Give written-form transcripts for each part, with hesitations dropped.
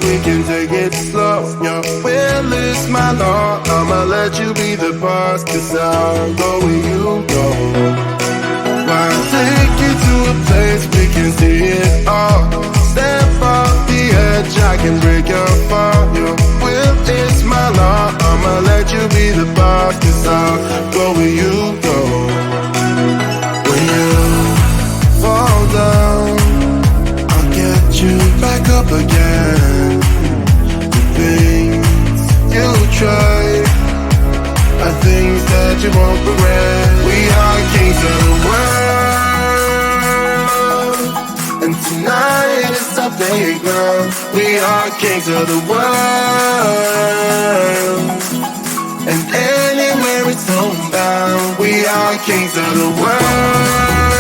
we can take it slow. Your will is my law, I'ma let you be the boss, 'cause I'll go where you go. I'll take you to a place we can see it all. Step off the edge, I can break your fall. Your will is my law, I'ma let you be the boss, 'cause I'll go where you go. When you fall down, I'll get you back up again. The things you try are things that you won't regret. We are kings of the world, and tonight is our playground. We are kings of the world, and anywhere it's homebound. We are kings of the world,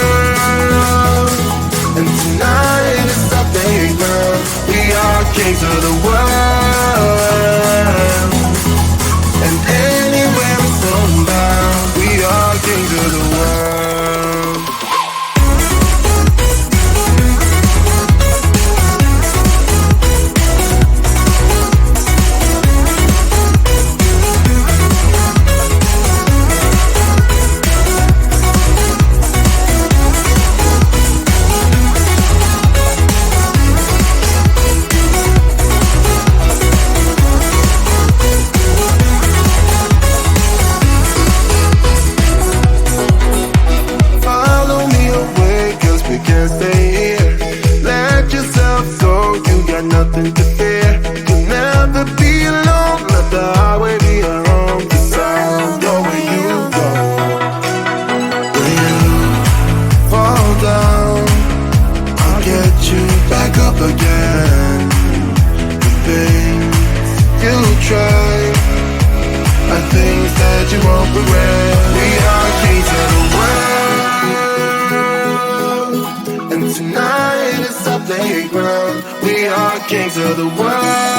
and tonight is our playground. We are kings of the world, and anywhere it's homebound. We are kings of the world. Nothing to fear, you'll never be alone. Let the highway be your home, 'cause I'll go where you go. When you fall down, I'll get you back up again. The things you try are things that you won't regret. We are kings of the world, and tonight is our playground. We are kings of the world,